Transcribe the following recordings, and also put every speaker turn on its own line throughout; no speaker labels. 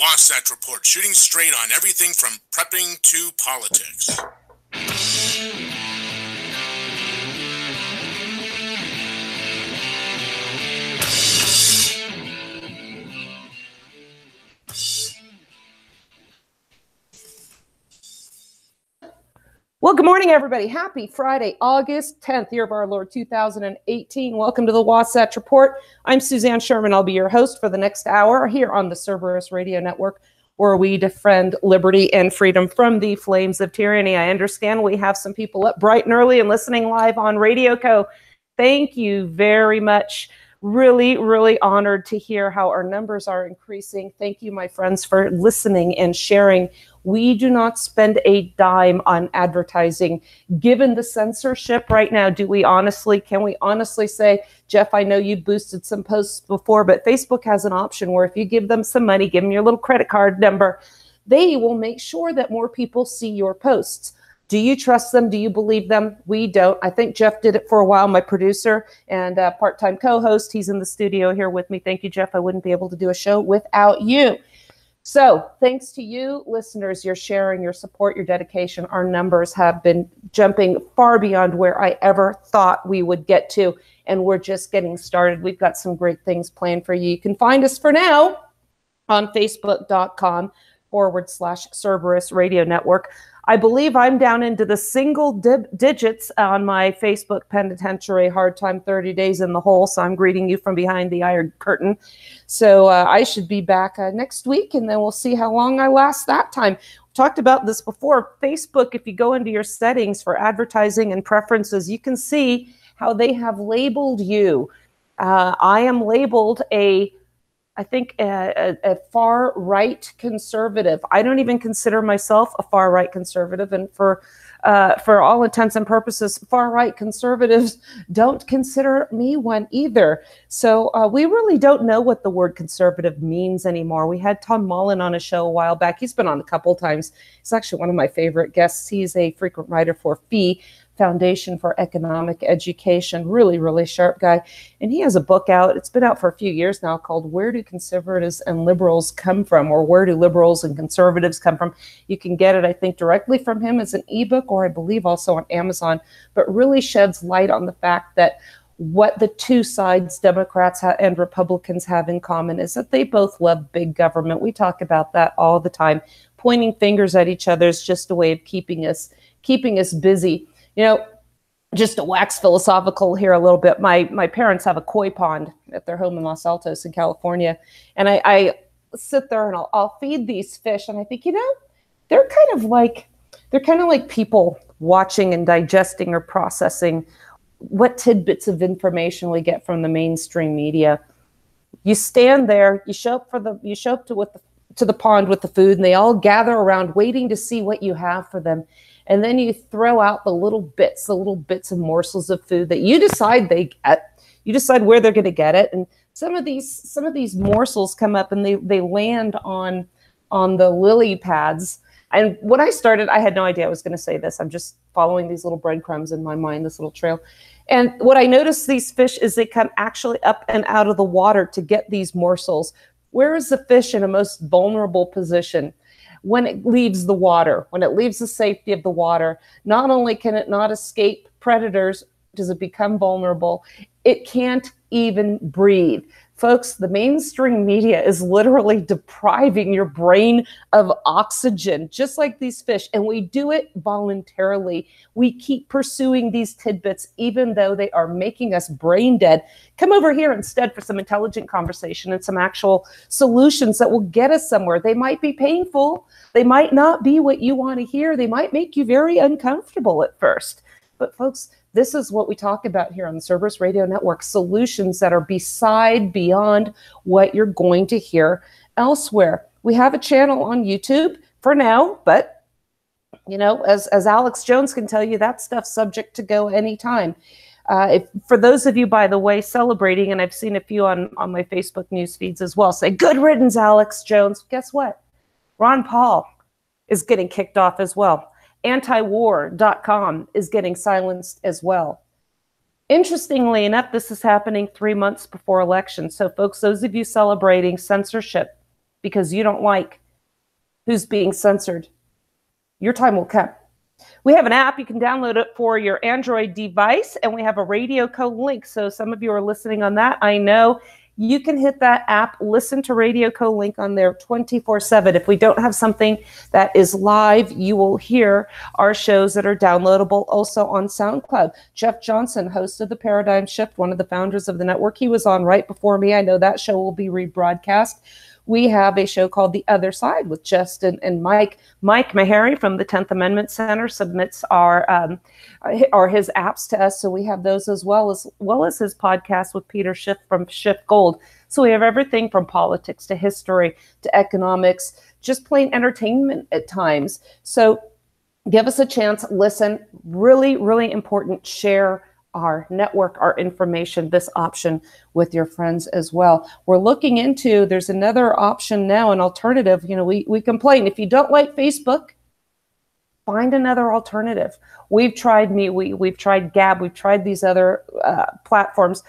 Wasatch Report, shooting straight on everything from prepping to politics.
Well, good morning, everybody. Happy Friday, August 10th, year of our Lord 2018. Welcome to the Wasatch Report. I'm Suzanne Sherman. I'll be your host for the next hour here on the Cerberus Radio Network, where we defend liberty and freedom from the flames of tyranny. I understand we have some people up bright and early and listening live on Radio Co. Thank you very much. Really, really honored to hear how our numbers are increasing. Thank you, my friends, for listening and sharing. We do not spend a dime on advertising. Given the censorship right now, can we honestly say, Jeff, I know you boosted some posts before, but Facebook has an option where if you give them some money, give them your little credit card number, they will make sure that more people see your posts. Do you trust them? Do you believe them? We don't. I think Jeff did it for a while, my producer and part-time co-host. He's in the studio here with me. Thank you, Jeff. I wouldn't be able to do a show without you. So thanks to you, listeners, your sharing, your support, your dedication. Our numbers have been jumping far beyond where I ever thought we would get to. And we're just getting started. We've got some great things planned for you. You can find us for now on Facebook.com/Cerberus Radio Network. I believe I'm down into the single digits on my Facebook penitentiary hard time 30 days in the hole. So I'm greeting you from behind the iron curtain. So I should be back next week, and then we'll see how long I last that time. We talked about this before. Facebook, if you go into your settings for advertising and preferences, you can see how they have labeled you. I am labeled a far-right conservative. I don't even consider myself a far-right conservative, and for all intents and purposes, far-right conservatives don't consider me one either. So we really don't know what the word conservative means anymore. We had Tom Mullen on a show a while back. He's been on a couple times. He's actually one of my favorite guests. He's a frequent writer for FEE, Foundation for Economic Education. Really, really sharp guy. And he has a book out. It's been out for a few years now called Where Do Conservatives and Liberals Come From? Or Where Do Liberals and Conservatives Come From? You can get it, I think, directly from him as an ebook, or I believe also on Amazon, but really sheds light on the fact that what the two sides, Democrats and Republicans, have in common is that they both love big government. We talk about that all the time. Pointing fingers at each other is just a way of keeping us busy. You know, just to wax philosophical here a little bit, my parents have a koi pond at their home in Los Altos in California. And I sit there and I'll feed these fish. And I think, they're kind of like people watching and digesting or processing what tidbits of information we get from the mainstream media. You stand there, you show up to the pond with the food, and they all gather around waiting to see what you have for them. And then you throw out the little bits and morsels of food that you decide they get. You decide where they're going to get it. And some of these morsels come up and they land on the lily pads. And when I started, I had no idea I was going to say this. I'm just following these little breadcrumbs in my mind, this little trail. And what I noticed these fish is they come actually up and out of the water to get these morsels. Where is the fish in a most vulnerable position? When it leaves the water, when it leaves the safety of the water, not only can it not escape predators, does it become vulnerable, it can't even breathe. Folks, the mainstream media is literally depriving your brain of oxygen, just like these fish, and we do it voluntarily. We keep pursuing these tidbits, even though they are making us brain dead. Come over here instead for some intelligent conversation and some actual solutions that will get us somewhere. They might be painful. They might not be what you want to hear. They might make you very uncomfortable at first. But folks, this is what we talk about here on the Cerberus Radio Network, solutions that are beyond what you're going to hear elsewhere. We have a channel on YouTube for now, but, as Alex Jones can tell you, that stuff's subject to go anytime. For those of you, by the way, celebrating, and I've seen a few on my Facebook news feeds as well, say, good riddance, Alex Jones. Guess what? Ron Paul is getting kicked off as well. Antiwar.com is getting silenced as well. Interestingly enough, this is happening 3 months before election. So folks, those of you celebrating censorship, because you don't like who's being censored. Your time will come. We have an app. You can download it for your Android device, and we have a Radio Co link. So some of you are listening on that. I know you can hit that app, listen to Radio Co link on there 24/7. If we don't have something that is live, you will hear our shows that are downloadable also on SoundCloud. Jeff Johnson, host of The Paradigm Shift, one of the founders of the network. He was on right before me. I know that show will be rebroadcast. We have a show called The Other Side with Justin and Mike. Mike Meharry from the 10th Amendment Center submits his apps to us. So we have those as well as his podcast with Peter Schiff from Schiff Gold. So we have everything from politics to history to economics, just plain entertainment at times. So give us a chance, listen, really, really important, share our network, our information, this option with your friends as well. We're looking into, there's another option now, an alternative. You know, we complain, if you don't like Facebook, find another alternative. We've tried we've tried Gab, we've tried these other platforms.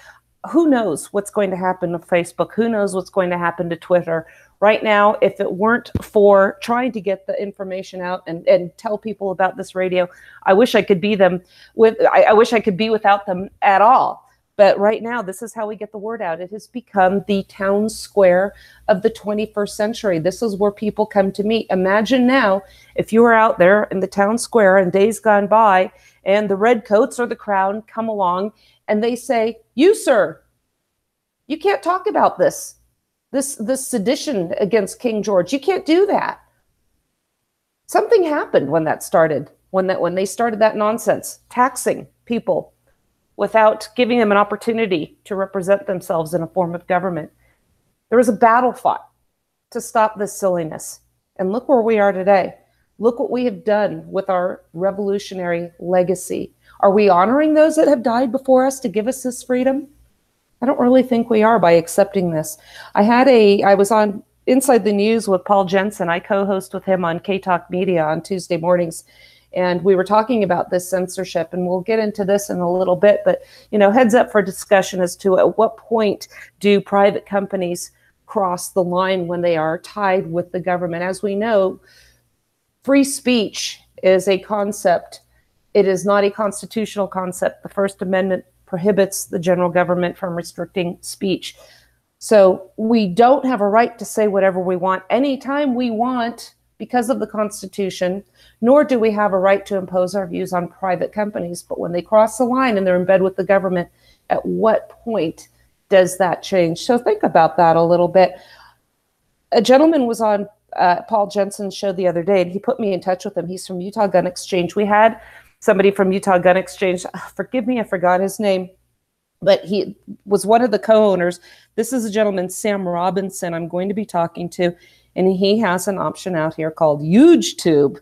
Who knows what's going to happen to Facebook? Who knows what's going to happen to Twitter? Right now, if it weren't for trying to get the information out and tell people about this radio, I wish I could be I wish I could be without them at all. But right now, this is how we get the word out. It has become the town square of the 21st century. This is where people come to meet. Imagine now, if you were out there in the town square in days gone by, and the redcoats or the crown come along and they say, "You, sir, you can't talk about this sedition against King George. You can't do that." Something happened when that started, when they started that nonsense, taxing people without giving them an opportunity to represent themselves in a form of government. There was a battle fought to stop this silliness. And look where we are today. Look what we have done with our revolutionary legacy. Are we honoring those that have died before us to give us this freedom? I don't really think we are by accepting this. I was on Inside the News with Paul Jensen. I co-host with him on K-Talk Media on Tuesday mornings. And we were talking about this censorship, and we'll get into this in a little bit, but, you know, heads up for discussion as to at what point do private companies cross the line when they are tied with the government. As we know, free speech is a concept. It is not a constitutional concept. The First Amendment prohibits the general government from restricting speech. So we don't have a right to say whatever we want anytime we want because of the Constitution, nor do we have a right to impose our views on private companies. But when they cross the line and they're in bed with the government, at what point does that change? So think about that a little bit. A gentleman was on Paul Jensen's show the other day, and he put me in touch with him. He's from Utah Gun Exchange. We had somebody from Utah Gun Exchange. Forgive me, I forgot his name, but he was one of the co-owners. This is a gentleman, Sam Robinson, I'm going to be talking to, and he has an option out here called UgeTube,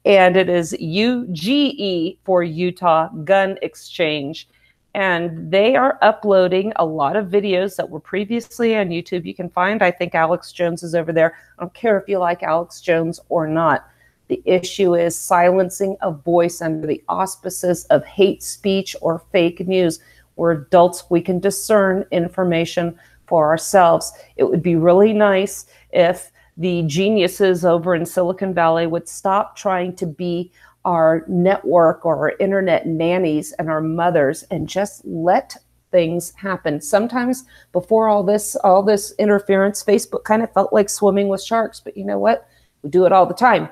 and it is UGE for Utah Gun Exchange. And they are uploading a lot of videos that were previously on YouTube. You can find, I think Alex Jones is over there. I don't care if you like Alex Jones or not. The issue is silencing a voice under the auspices of hate speech or fake news. We're adults, we can discern information for ourselves. It would be really nice if the geniuses over in Silicon Valley would stop trying to be our network or our internet nannies and our mothers and just let things happen. Sometimes before all this interference, Facebook kind of felt like swimming with sharks, but you know what? We do it all the time.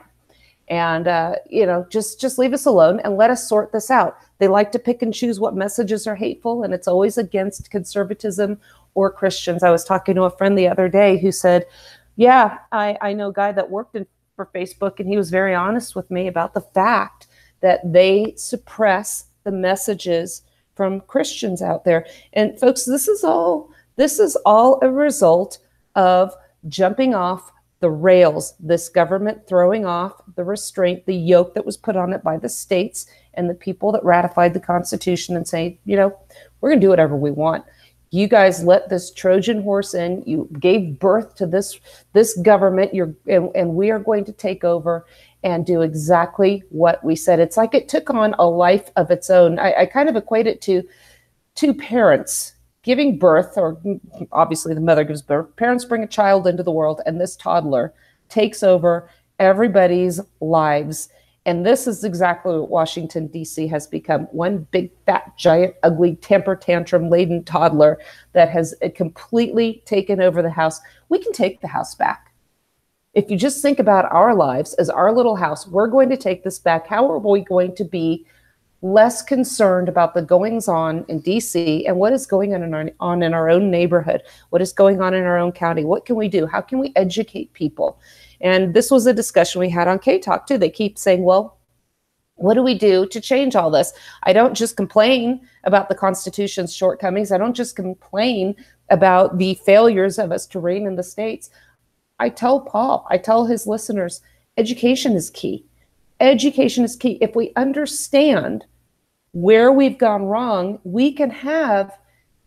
And, you know, just leave us alone and let us sort this out. They like to pick and choose what messages are hateful, and it's always against conservatism or Christians. I was talking to a friend the other day who said, yeah, I know a guy that worked for Facebook, and he was very honest with me about the fact that they suppress the messages from Christians out there. And folks, this is all a result of jumping off the rails, this government throwing off the restraint, the yoke that was put on it by the states and the people that ratified the Constitution and say, you know, we're going to do whatever we want. You guys let this Trojan horse in. You gave birth to this government. And we are going to take over and do exactly what we said. It's like it took on a life of its own. I kind of equate it to two parents giving birth, or obviously the mother gives birth, parents bring a child into the world, and this toddler takes over everybody's lives. And this is exactly what Washington, D.C. has become. One big, fat, giant, ugly, temper tantrum-laden toddler that has completely taken over the house. We can take the house back. If you just think about our lives as our little house, we're going to take this back. How are we going to be less concerned about the goings-on in D.C. and what is going on in our own neighborhood? What is going on in our own county? What can we do? How can we educate people? And this was a discussion we had on K-Talk too. They keep saying, well, what do we do to change all this? I don't just complain about the Constitution's shortcomings. I don't just complain about the failures of us to reign in the states. I tell Paul, I tell his listeners, education is key. Education is key. If we understand where we've gone wrong, we can have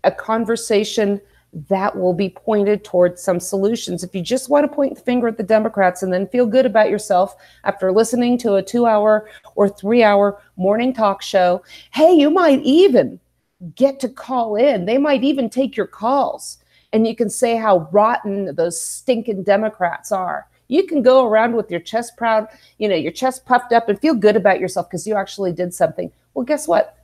a conversation that will be pointed towards some solutions. If you just want to point the finger at the Democrats and then feel good about yourself after listening to a 2-hour or 3-hour morning talk show, hey, you might even get to call in. They might even take your calls, and you can say how rotten those stinking Democrats are. You can go around with your chest proud, your chest puffed up and feel good about yourself because you actually did something. Well, guess what?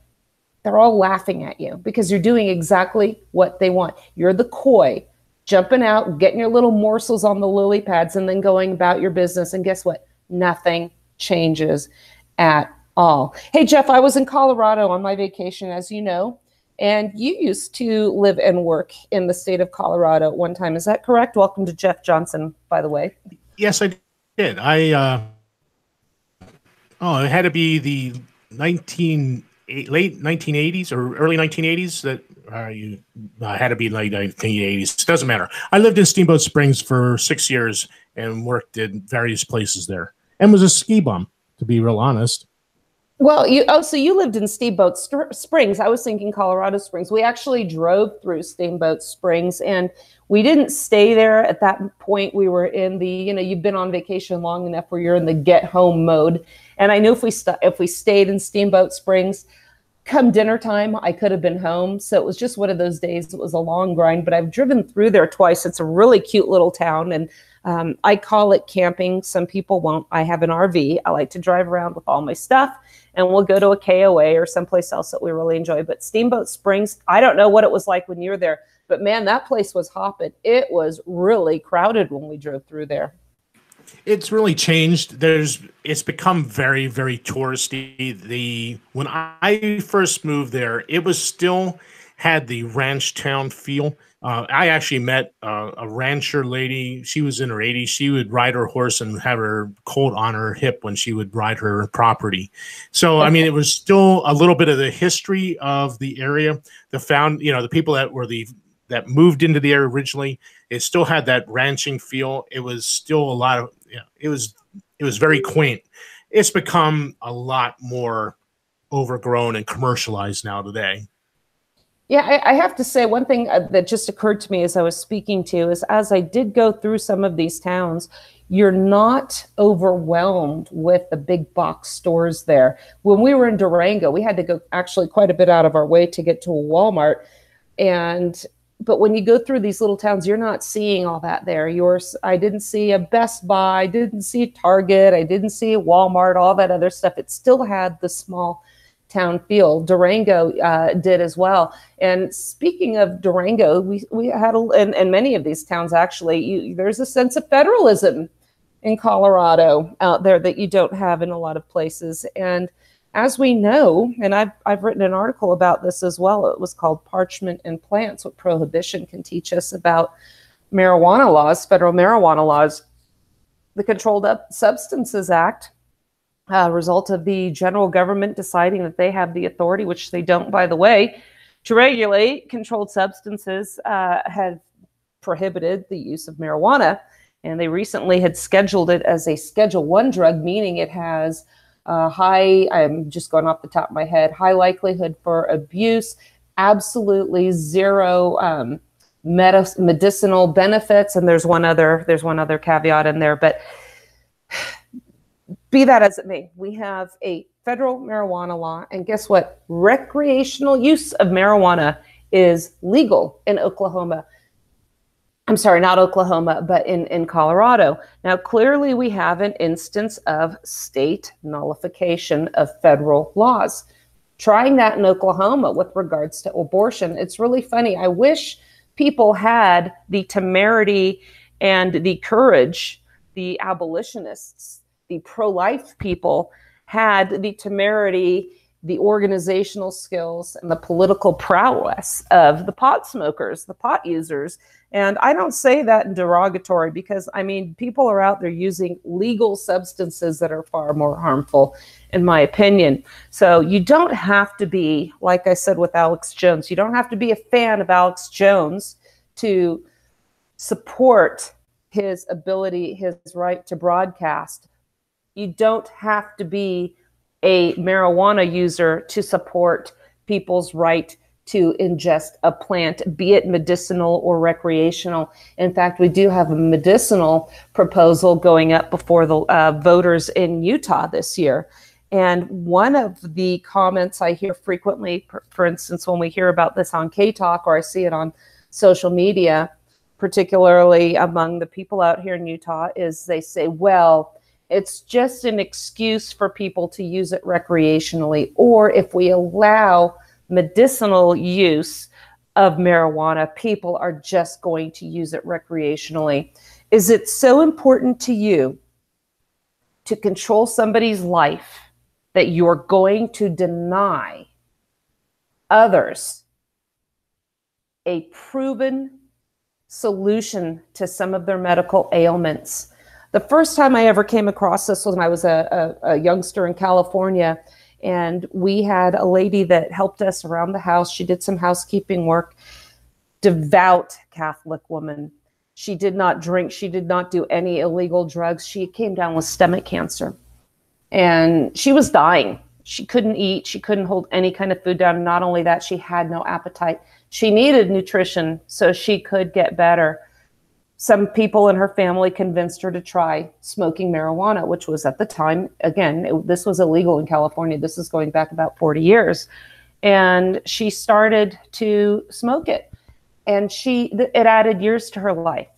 They're all laughing at you because you're doing exactly what they want. You're the coy, jumping out, getting your little morsels on the lily pads, and then going about your business. And guess what? Nothing changes at all. Hey, Jeff, I was in Colorado on my vacation, as you know, and you used to live and work in the state of Colorado at one time. Is that correct? Welcome to Jeff Johnson, by the way.
Yes, I did. It had to be the late 1980s or early 1980s that had to be late 1980s. It doesn't matter. I lived in Steamboat Springs for 6 years and worked in various places there and was a ski bum, to be real honest.
Well, so you lived in Steamboat Springs. I was thinking Colorado Springs. We actually drove through Steamboat Springs, and we didn't stay there at that point. We were in the, you've been on vacation long enough where you're in the get home mode. And I knew if we stayed in Steamboat Springs, come dinner time, I could have been home. So it was just one of those days. It was a long grind, but I've driven through there twice. It's a really cute little town, and I call it camping. Some people won't. I have an RV. I like to drive around with all my stuff, and we'll go to a KOA or someplace else that we really enjoy. But Steamboat Springs, I don't know what it was like when you were there, but man, that place was hopping. It was really crowded when we drove through there.
It's really changed. It's become very, very touristy. When I first moved there, it was still had the ranch town feel. I actually met a rancher lady. She was in her 80s. She would ride her horse and have her colt on her hip when she would ride her property. So, I mean, it was still a little bit of the history of the area. The people that moved into the area originally, it still had that ranching feel. It was still a lot of, it was very quaint. It's become a lot more overgrown and commercialized now today.
Yeah, I have to say one thing that just occurred to me as I was speaking to you is as I did go through some of these towns, you're not overwhelmed with the big box stores there. When we were in Durango, we had to go actually quite a bit out of our way to get to a Walmart. But when you go through these little towns, you're not seeing all that there. I didn't see a Best Buy, I didn't see a Target, I didn't see a Walmart, all that other stuff. It still had the small town feel. Durango did as well. And speaking of Durango, we had, and many of these towns actually, there's a sense of federalism in Colorado out there that you don't have in a lot of places. And as we know, and I've written an article about this as well, it was called Parchment and Plants, What Prohibition Can Teach Us About Marijuana Laws, Federal Marijuana Laws. The Controlled Substances Act, result of the general government deciding that they have the authority, which they don't, by the way, to regulate controlled substances, had prohibited the use of marijuana. And they recently had scheduled it as a Schedule I drug, meaning it has high, I'm just going off the top of my head, high likelihood for abuse, absolutely zero medicinal benefits. And there's one other caveat in there, but be that as it may, we have a federal marijuana law, and guess what? Recreational use of marijuana is legal in Oklahoma. I'm sorry, not Oklahoma, but in Colorado. Now, clearly we have an instance of state nullification of federal laws. Trying that in Oklahoma with regards to abortion, it's really funny. I wish people had the temerity and the courage, the abolitionists, the pro-life people had the temerity, the organizational skills, and the political prowess of the pot smokers, the pot users. And I don't say that in derogatory because, I mean, people are out there using legal substances that are far more harmful, in my opinion. So you don't have to be, like I said with Alex Jones, you don't have to be a fan of Alex Jones to support his ability, his right to broadcast. You don't have to be a marijuana user to support people's right to ingest a plant, be it medicinal or recreational. In fact, we do have a medicinal proposal going up before the voters in Utah this year. And one of the comments I hear frequently, for instance, when we hear about this on K-Talk or I see it on social media, particularly among the people out here in Utah, is they say, well, it's just an excuse for people to use it recreationally, or if we allow medicinal use of marijuana, people are just going to use it recreationally. Is it so important to you to control somebody's life that you're going to deny others a proven solution to some of their medical ailments? The first time I ever came across this was when I was a youngster in California, and we had a lady that helped us around the house. She did some housekeeping work, devout Catholic woman. She did not drink. She did not do any illegal drugs. She came down with stomach cancer, and she was dying. She couldn't eat. She couldn't hold any kind of food down. Not only that, she had no appetite. She needed nutrition so she could get better. Some people in her family convinced her to try smoking marijuana, which was at the time, again, this was illegal in California. This is going back about 40 years. And she started to smoke it. And it added years to her life.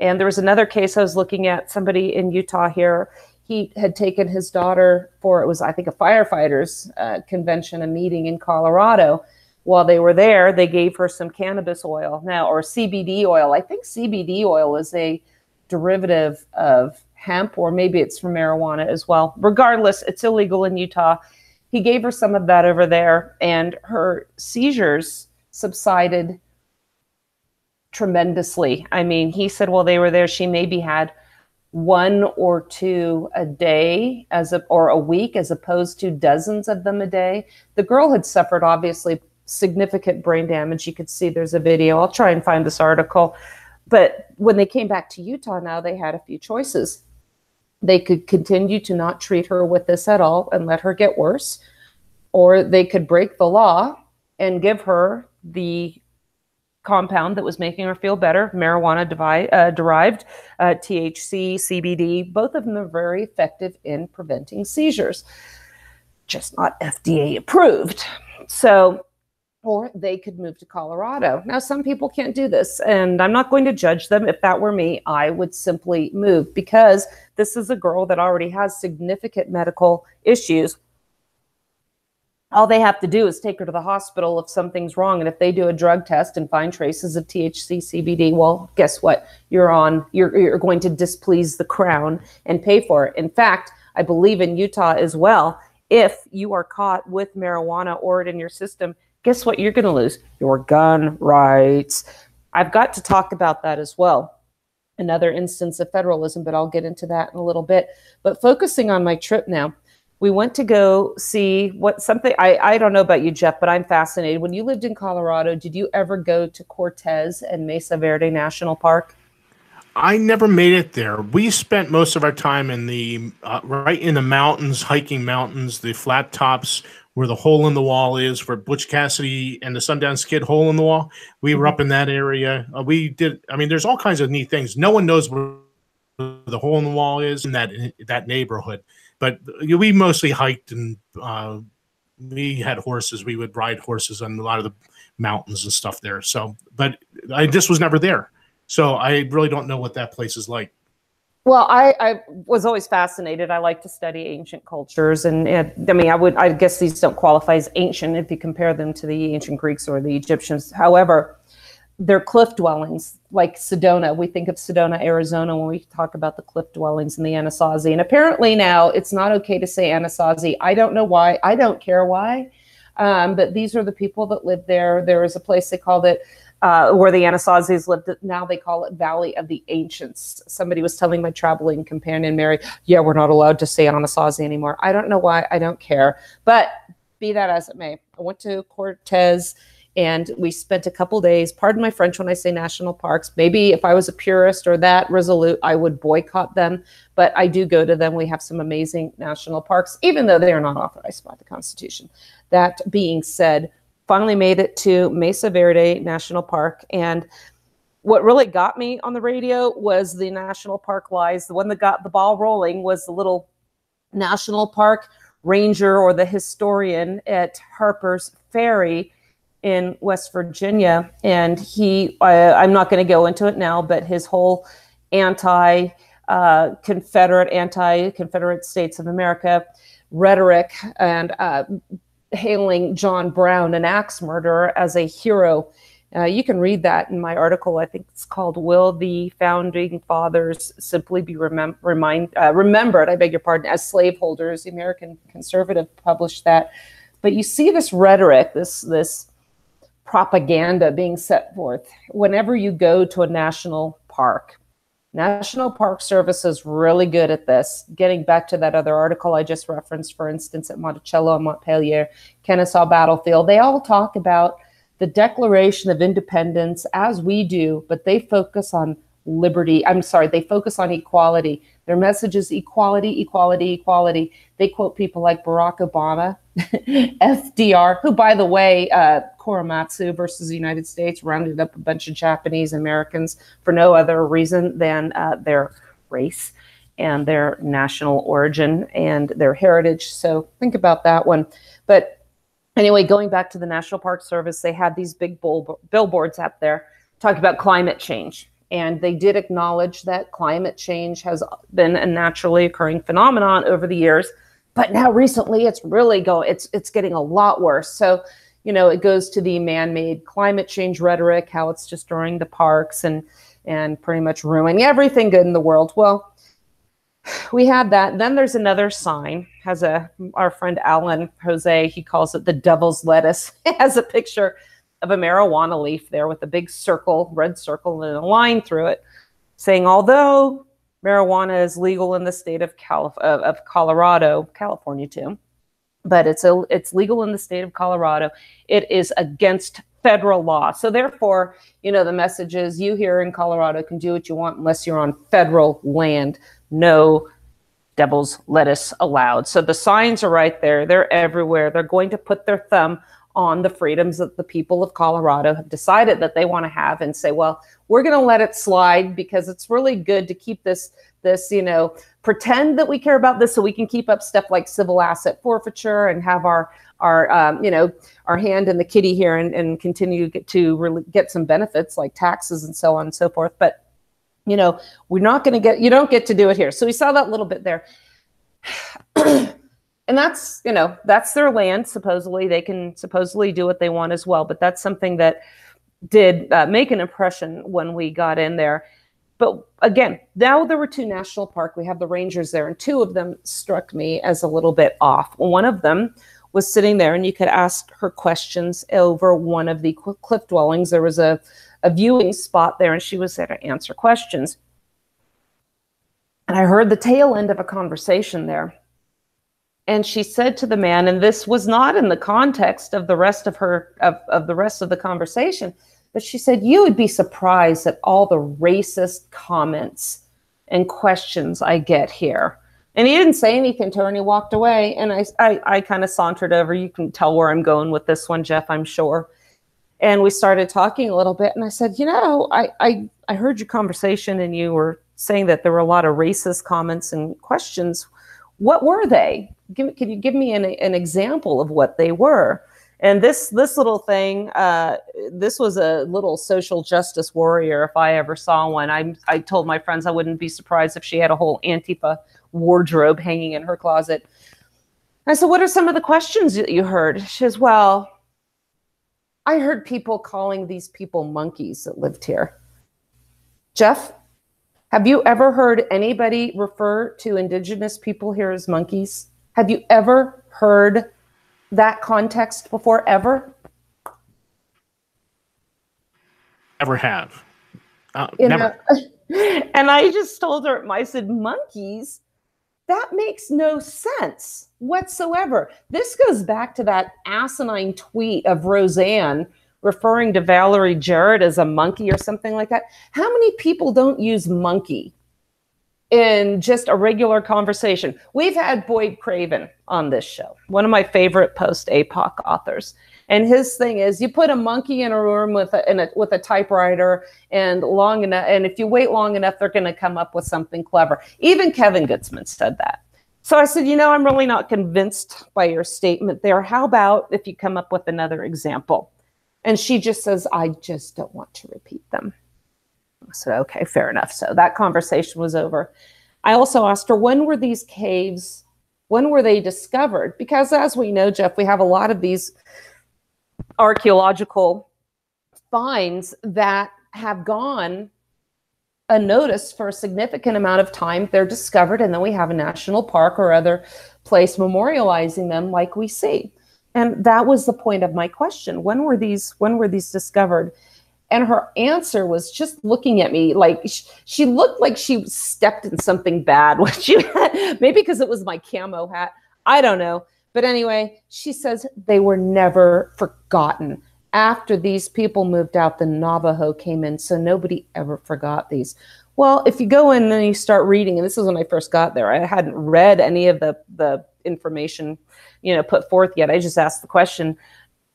And there was another case I was looking at, somebody in Utah here. He had taken his daughter for, it was, I think, a firefighters convention, a meeting in Colorado. While they were there, they gave her some cannabis oil now, or CBD oil. I think CBD oil is a derivative of hemp, or maybe it's from marijuana as well. Regardless, it's illegal in Utah. He gave her some of that over there, and her seizures subsided tremendously. I mean, he said while they were there, she maybe had 1 or 2 a day or a week, as opposed to dozens of them a day. The girl had suffered, obviously, significant brain damage. You could see there's a video. I'll try and find this article. But when they came back to Utah now, they had a few choices. They could continue to not treat her with this at all and let her get worse, or they could break the law and give her the compound that was making her feel better, marijuana derived, THC, CBD. Both of them are very effective in preventing seizures, just not FDA approved. So, or they could move to Colorado. Now, some people can't do this, and I'm not going to judge them. If that were me, I would simply move, because this is a girl that already has significant medical issues. All they have to do is take her to the hospital if something's wrong, and if they do a drug test and find traces of THC, CBD, well, guess what? You're going to displease the crown and pay for it. In fact, I believe in Utah as well, if you are caught with marijuana or it in your system, guess what you're going to lose? Your gun rights. I've got to talk about that as well. Another instance of federalism, but I'll get into that in a little bit. But focusing on my trip now, we went to go see I don't know about you, Jeff, but I'm fascinated. When you lived in Colorado, did you ever go to Cortez and Mesa Verde National Park?
I never made it there. We spent most of our time in the right in the mountains, hiking mountains, the flat tops, where the hole in the wall is, where Butch Cassidy and the Sundance Kid hole in the wall. We were up in that area. There's all kinds of neat things. No one knows where the hole in the wall is in that neighborhood. But we mostly hiked, and we had horses. We would ride horses on a lot of the mountains and stuff there. So, but I just was never there. So I really don't know what that place is like.
Well, I was always fascinated. I like to study ancient cultures, and I mean, I guess these don't qualify as ancient if you compare them to the ancient Greeks or the Egyptians. However, they're cliff dwellings, like Sedona. We think of Sedona, Arizona, when we talk about the cliff dwellings in the Anasazi. And apparently now it's not okay to say Anasazi. I don't know why. I don't care why. But these are the people that lived there. There is a place they called it, where the Anasazis lived. Now they call it Valley of the Ancients. Somebody was telling my traveling companion, Mary, yeah, we're not allowed to say Anasazi anymore. I don't know why. I don't care. But be that as it may, I went to Cortez, and we spent a couple days, pardon my French when I say national parks. Maybe if I was a purist or that resolute, I would boycott them. But I do go to them. We have some amazing national parks, even though they are not authorized by the Constitution. That being said, finally made it to Mesa Verde National Park. And what really got me on the radio was the National Park Lies. The one that got the ball rolling was the little National Park ranger or the historian at Harper's Ferry in West Virginia. And he, I'm not going to go into it now, but his whole anti-Confederate States of America rhetoric and hailing John Brown, an axe murderer, as a hero. You can read that in my article. I think it's called "Will the Founding Fathers Simply Be Remembered?" I beg your pardon, as slaveholders. The American Conservative published that. But you see this rhetoric, this propaganda being set forth whenever you go to a national park. National Park Service is really good at this. Getting back to that other article I just referenced, for instance, at Monticello and Montpelier, Kennesaw Battlefield, they all talk about the Declaration of Independence as we do, but they focus on they focus on equality. Their message is equality, equality, equality. They quote people like Barack Obama, FDR, who, by the way, Korematsu versus the United States rounded up a bunch of Japanese Americans for no other reason than their race and their national origin and their heritage. So think about that one. But anyway, going back to the National Park Service, they had these big billboards up there talking about climate change. And they did acknowledge that climate change has been a naturally occurring phenomenon over the years. But now recently it's really it's getting a lot worse. So, you know, it goes to the man-made climate change rhetoric, how it's destroying the parks and pretty much ruining everything good in the world. Well, we had that. Then there's another sign, our friend Alan Jose, he calls it the devil's lettuce. It has a picture of a marijuana leaf there with a big circle, red circle, and a line through it, saying, although marijuana is legal in the state of Colorado, California too, but it's legal in the state of Colorado, it is against federal law. So therefore, you know, the message is you here in Colorado can do what you want unless you're on federal land. No devil's lettuce allowed. So the signs are right there. They're everywhere. They're going to put their thumb on the freedoms that the people of Colorado have decided that they want to have and say, well, we're going to let it slide because it's really good to keep this, you know, pretend that we care about this so we can keep up stuff like civil asset forfeiture and have our you know, our hand in the kitty here and continue to get some benefits like taxes and so on and so forth. But, you know, we're not going to you don't get to do it here. So we saw that little bit there. And that's, you know, that's their land. Supposedly they can do what they want as well. But that's something that did make an impression when we got in there. But again, now there were two national park. We have the rangers there, and two of them struck me as a little bit off. One of them was sitting there, and you could ask her questions over one of the cliff dwellings. There was a viewing spot there, and she was there to answer questions. And I heard the tail end of a conversation there. And she said to the man, and this was not in the context of the rest of the rest of the conversation, but she said, you would be surprised at all the racist comments and questions I get here. And he didn't say anything to her, and he walked away. And I kind of sauntered over. You can tell where I'm going with this one, Jeff, I'm sure. And we started talking a little bit. And I said, you know, I heard your conversation, and you were saying that there were a lot of racist comments and questions. What were they? Can you give me an example of what they were? And this little thing, this was a little social justice warrior if I ever saw one. I told my friends I wouldn't be surprised if she had a whole Antifa wardrobe hanging in her closet. I said, what are some of the questions that you heard? She says, well, I heard people calling these people monkeys that lived here. Jeff, have you ever heard anybody refer to indigenous people here as monkeys? Have you ever heard that context before, ever?
Never have.
Never. And I just told her, I said, monkeys? That makes no sense whatsoever. This goes back to that asinine tweet of Roseanne referring to Valerie Jarrett as a monkey or something like that. How many people don't use monkey in just a regular conversation? We've had Boyd Craven on this show, one of my favorite post-APOC authors. And his thing is, you put a monkey in a room with a typewriter, and long enough, and if you wait long enough, they're going to come up with something clever. Even Kevin Gutzman said that. So I said, I'm really not convinced by your statement there. How about if you come up with another example? And she just says, I just don't want to repeat them. I said, okay, fair enough. So that conversation was over. I also asked her, when were these caves, when were they discovered? Because as we know, Jeff, we have a lot of these archaeological finds that have gone unnoticed for a significant amount of time. They're discovered, and then we have a national park or other place memorializing them like we see. And that was the point of my question. When were these discovered? And her answer was just looking at me like she looked like she stepped in something bad when she had, maybe because it was my camo hat. I don't know. But anyway, she says they were never forgotten. After these people moved out, the Navajo came in, so nobody ever forgot these. Well, if you go in and you start reading, and this is when I first got there, I hadn't read any of the information, put forth yet. I just asked the question.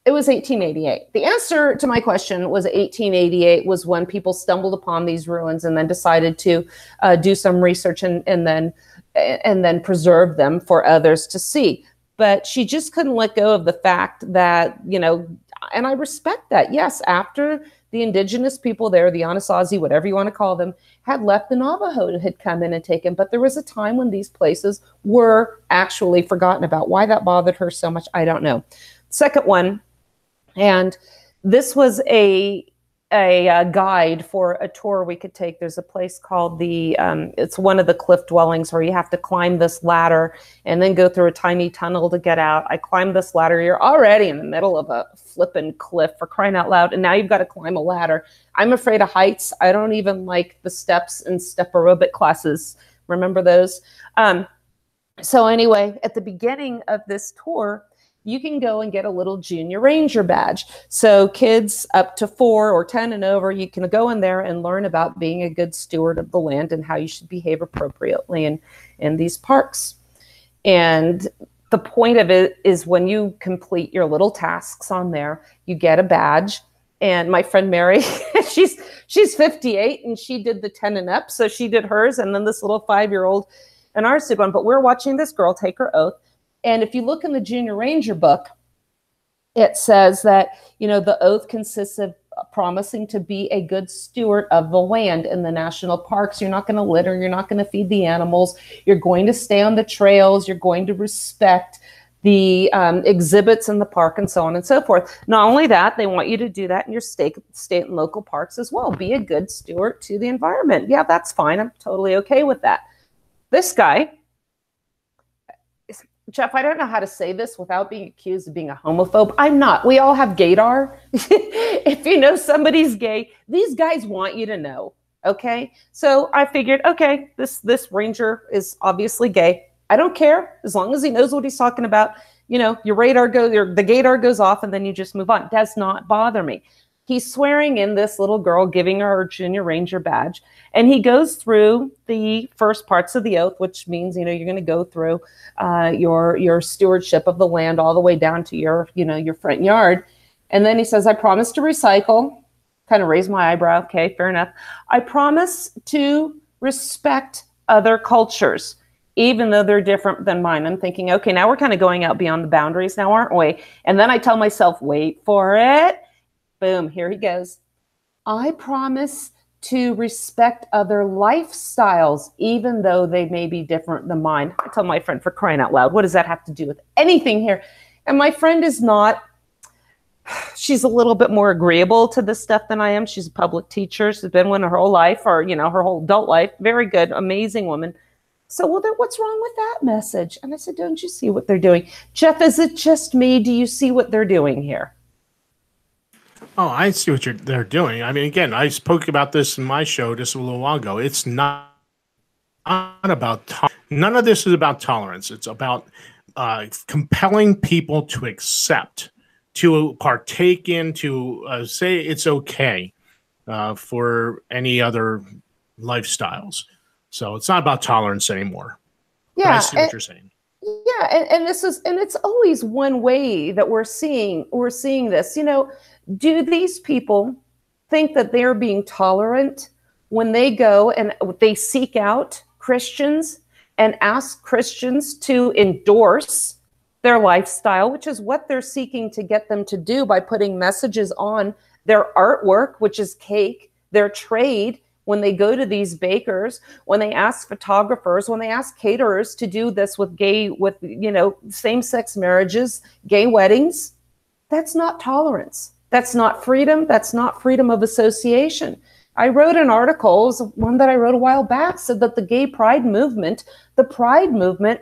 It was 1888. The answer to my question was 1888 was when people stumbled upon these ruins and then decided to do some research and then preserve them for others to see. But she just couldn't let go of the fact that, and I respect that. Yes, after the indigenous people there, the Anasazi, whatever you want to call them, had left, the Navajo had come in and taken. But there was a time when these places were actually forgotten about. Why that bothered her so much, I don't know. Second one, and this was a guide for a tour we could take. There's a place called it's one of the cliff dwellings where you have to climb this ladder and then go through a tiny tunnel to get out. I climbed this ladder. You're already in the middle of a flipping cliff, for crying out loud. And now you've got to climb a ladder. I'm afraid of heights. I don't even like the steps and step aerobic classes. Remember those? So anyway, at the beginning of this tour, you can go and get a little junior ranger badge. So kids up to 4 or 10 and over, you can go in there and learn about being a good steward of the land and how you should behave appropriately in these parks. And the point of it is when you complete your little tasks on there, you get a badge. And my friend Mary, she's 58 and she did the 10 and up. So she did hers, and then this little 5-year-old and ours did one. But we're watching this girl take her oath. And if you look in the Junior Ranger book, it says that, the oath consists of promising to be a good steward of the land in the national parks. You're not going to litter. You're not going to feed the animals. You're going to stay on the trails. You're going to respect the exhibits in the park and so on and so forth. Not only that, they want you to do that in your state and local parks as well. Be a good steward to the environment. Yeah, that's fine. I'm totally okay with that. This guy, Jeff, I don't know how to say this without being accused of being a homophobe. I'm not. We all have gaydar. If you know somebody's gay, these guys want you to know, okay? So I figured, okay, this ranger is obviously gay. I don't care as long as he knows what he's talking about. Your radar the gaydar goes off, and then you just move on. It does not bother me. He's swearing in this little girl, giving her her junior ranger badge. And he goes through the first parts of the oath, which means, you're going to go through your stewardship of the land all the way down to your front yard. And then he says, I promise to recycle. Kind of raise my eyebrow. Okay, fair enough. I promise to respect other cultures. even though they're different than mine. I'm thinking, okay, now we're kind of going out beyond the boundaries now, aren't we? And then I tell myself, wait for it. Boom, here he goes. I promise to respect other lifestyles, even though they may be different than mine. I tell my friend, for crying out loud, what does that have to do with anything here? And my friend is not, she's a little bit more agreeable to this stuff than I am. She's a public teacher. She's been one her whole life, or, you know, her whole adult life. Very good, amazing woman. So, well, then what's wrong with that message? And I said, don't you see what they're doing? Jeff, is it just me? Do you see what they're doing here?
Oh, I see what they're doing. I mean, again, I spoke about this in my show just a little while ago. It's not about none of this is about tolerance. It's about compelling people to accept, to partake in, to say it's okay for any other lifestyles. So it's not about tolerance anymore.
Yeah,
but I see what you're saying.
Yeah, and this is, and it's always one way that we're seeing this. You know, do these people think that they're being tolerant when they go and they seek out Christians and ask Christians to endorse their lifestyle, which is what they're seeking to get them to do by putting messages on their artwork, which is cake, their trade, when they go to these bakers, when they ask photographers, when they ask caterers to do this with same-sex marriages, gay weddings? That's not tolerance. That's not freedom. That's not freedom of association. I wrote an article, it was one that I wrote a while back, said that the gay pride movement, the pride movement,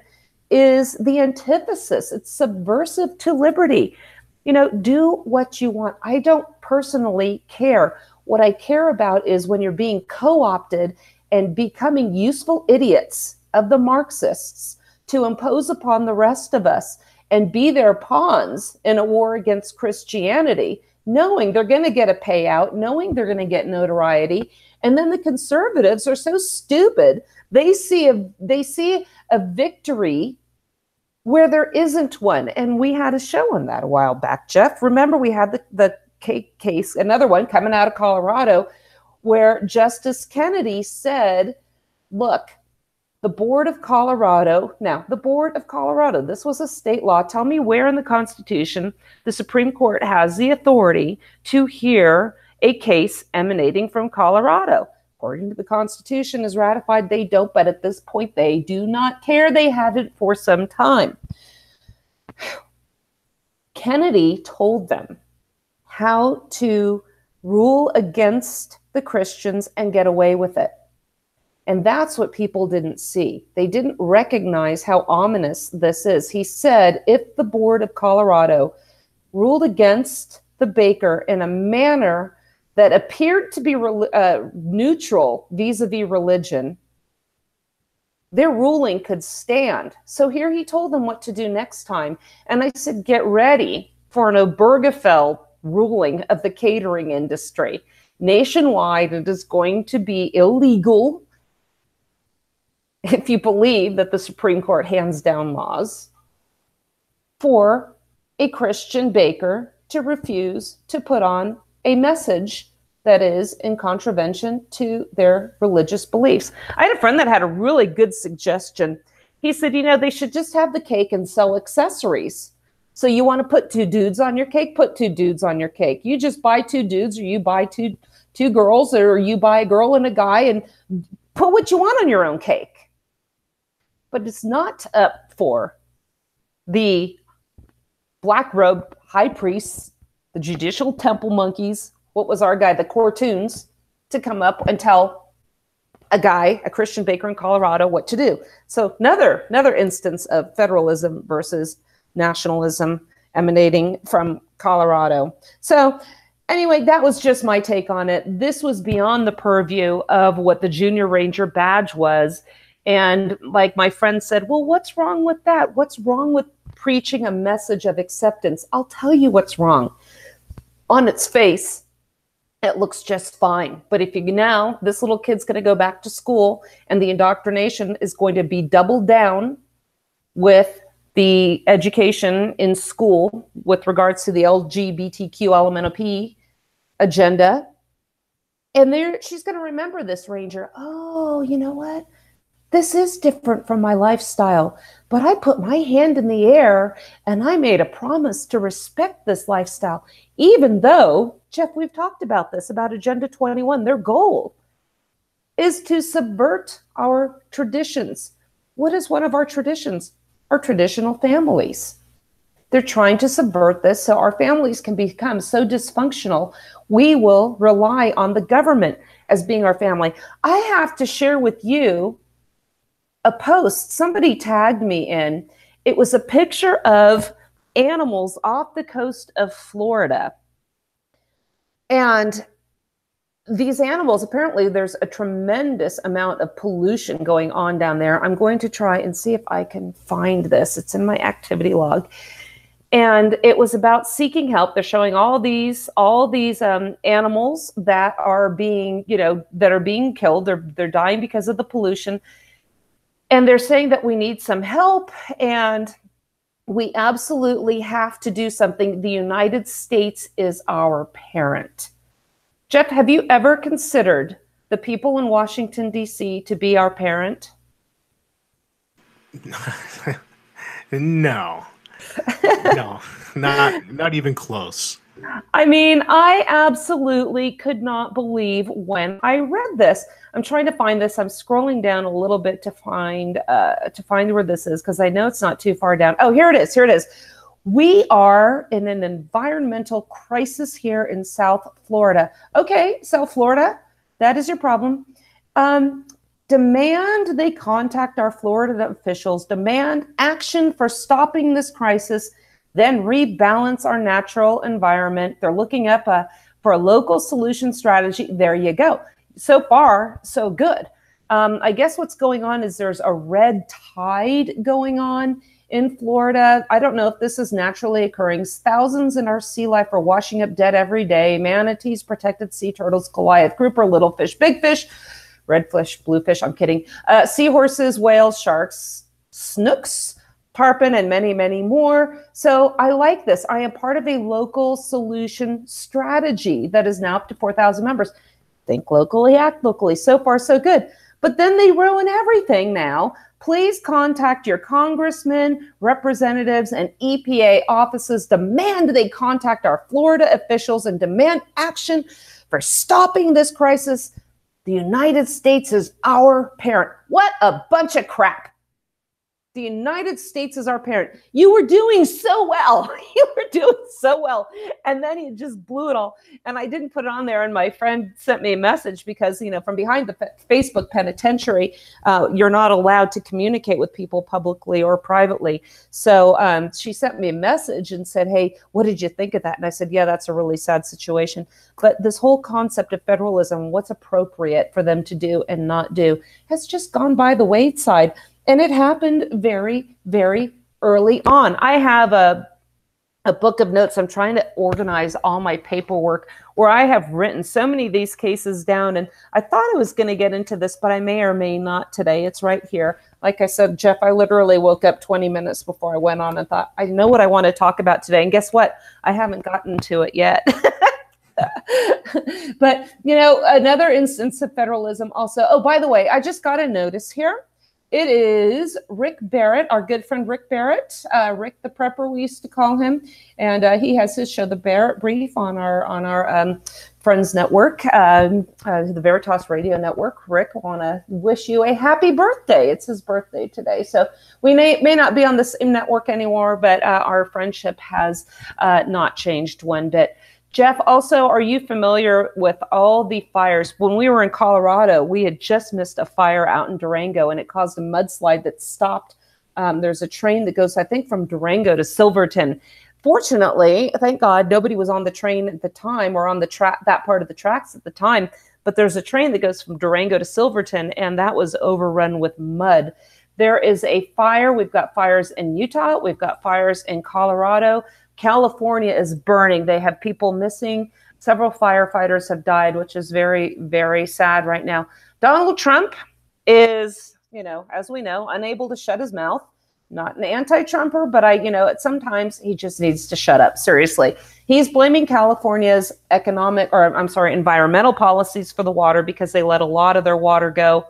is the antithesis. It's subversive to liberty. You know, do what you want. I don't personally care. What I care about is when you're being co-opted and becoming useful idiots of the Marxists to impose upon the rest of us and be their pawns in a war against Christianity, knowing they're going to get a payout, knowing they're going to get notoriety. And then the conservatives are so stupid. They see a victory where there isn't one. And we had a show on that a while back, Jeff. Remember, we had the case, another one coming out of Colorado, where Justice Kennedy said, look, the Board of Colorado, this was a state law. Tell me where in the Constitution the Supreme Court has the authority to hear a case emanating from Colorado. According to the Constitution, is ratified, they don't, but at this point, they do not care. They haven't for some time. Kennedy told them how to rule against the Christians and get away with it. And that's what people didn't see. They didn't recognize how ominous this is. He said, if the Board of Colorado ruled against the baker in a manner that appeared to be neutral vis-a-vis religion, their ruling could stand. So here he told them what to do next time. And I said, get ready for an Obergefell ruling of the catering industry. Nationwide, it is going to be illegal, if you believe that the Supreme Court hands down laws, for a Christian baker to refuse to put on a message that is in contravention to their religious beliefs. I had a friend that had a really good suggestion. He said, you know, they should just have the cake and sell accessories. So you want to put 2 dudes on your cake? Put 2 dudes on your cake. You just buy 2 dudes, or you buy two girls, or you buy a girl and a guy, and put what you want on your own cake. But it's not up for the black robe high priests, the judicial temple monkeys, what was our guy, the Cortoons, to come up and tell a Christian baker in Colorado, what to do. So another instance of federalism versus nationalism emanating from Colorado. So anyway, that was just my take on it. This was beyond the purview of what the Junior Ranger badge was. And like my friend said, well, what's wrong with that? What's wrong with preaching a message of acceptance? I'll tell you what's wrong. On its face, it looks just fine. But if this little kid's going to go back to school, and the indoctrination is going to be doubled down with the education in school with regards to the LGBTQ LMNOP agenda. And she's going to remember this ranger. Oh, you know what? This is different from my lifestyle, but I put my hand in the air and I made a promise to respect this lifestyle, even though, Jeff, we've talked about this, about Agenda 21, their goal is to subvert our traditions. What is one of our traditions? Our traditional families. They're trying to subvert this so our families can become so dysfunctional, we will rely on the government as being our family. I have to share with you a post somebody tagged me in. It was a picture of animals off the coast of Florida. And these animals, apparently there's a tremendous amount of pollution going on down there. I'm going to try and see if I can find this. It's in my activity log. And it was about seeking help. They're showing all these animals that are being, that are being killed. They're dying because of the pollution. And they're saying that we need some help and we absolutely have to do something. The United States is our parent. Jeff, have you ever considered the people in Washington, D.C. to be our parent?
No. No, not even close.
I mean, I absolutely could not believe when I read this. I'm trying to find this. I'm scrolling down a little bit to find where this is, because I know it's not too far down. Oh, here it is. Here it is. We are in an environmental crisis here in South Florida. Okay, South Florida, that is your problem. Demand they contact our Florida officials, demand action for stopping this crisis, then rebalance our natural environment. They're looking up for a local solution strategy. There you go. So far, so good. I guess what's going on is there's a red tide going on in Florida. I don't know if this is naturally occurring. Thousands in our sea life are washing up dead every day. Manatees, protected sea turtles, Goliath grouper, little fish, big fish, red fish, blue fish, I'm kidding. Seahorses, whales, sharks, snooks, tarpon, and many, many more. So I like this. I am part of a local solution strategy that is now up to 4,000 members. Think locally, act locally. So far, so good. But then they ruin everything now. Please contact your congressmen, representatives, and EPA offices. Demand they contact our Florida officials and demand action for stopping this crisis. The United States is our parent. What a bunch of crap. The United States is our parent. You were doing so well. You were doing so well. And then he just blew it all. And I didn't put it on there. And my friend sent me a message because, from behind the Facebook penitentiary, you're not allowed to communicate with people publicly or privately. So she sent me a message and said, hey, what did you think of that? And I said, yeah, that's a really sad situation. But this whole concept of federalism, what's appropriate for them to do and not do, has just gone by the wayside. And it happened very, very early on. I have a book of notes. I'm trying to organize all my paperwork where I have written so many of these cases down. And I thought I was going to get into this, but I may or may not today. It's right here. Like I said, Jeff, I literally woke up 20 minutes before I went on and thought, I know what I want to talk about today. And guess what? I haven't gotten to it yet. But, another instance of federalism also. Oh, by the way, I just got a notice here. It is Rick Barrett, our good friend Rick Barrett, Rick the Prepper, we used to call him, and he has his show, The Barrett Brief, on our Friends Network, the Veritas Radio Network. Rick, I want to wish you a happy birthday. It's his birthday today, so we may not be on the same network anymore, but our friendship has not changed one bit. Jeff, also, are you familiar with all the fires? When we were in Colorado, we had just missed a fire out in Durango, and it caused a mudslide that stopped. There's a train that goes, I think, from Durango to Silverton. Fortunately, thank God, nobody was on the train at the time or on the track, that part of the tracks at the time. But there's a train that goes from Durango to Silverton, and that was overrun with mud. There is a fire. We've got fires in Utah. We've got fires in Colorado. California is burning. They have people missing. Several firefighters have died, which is very, very sad right now. Donald Trump is, as we know, unable to shut his mouth. Not an anti-Trumper, but sometimes he just needs to shut up. Seriously. He's blaming California's environmental policies for the water because they let a lot of their water go.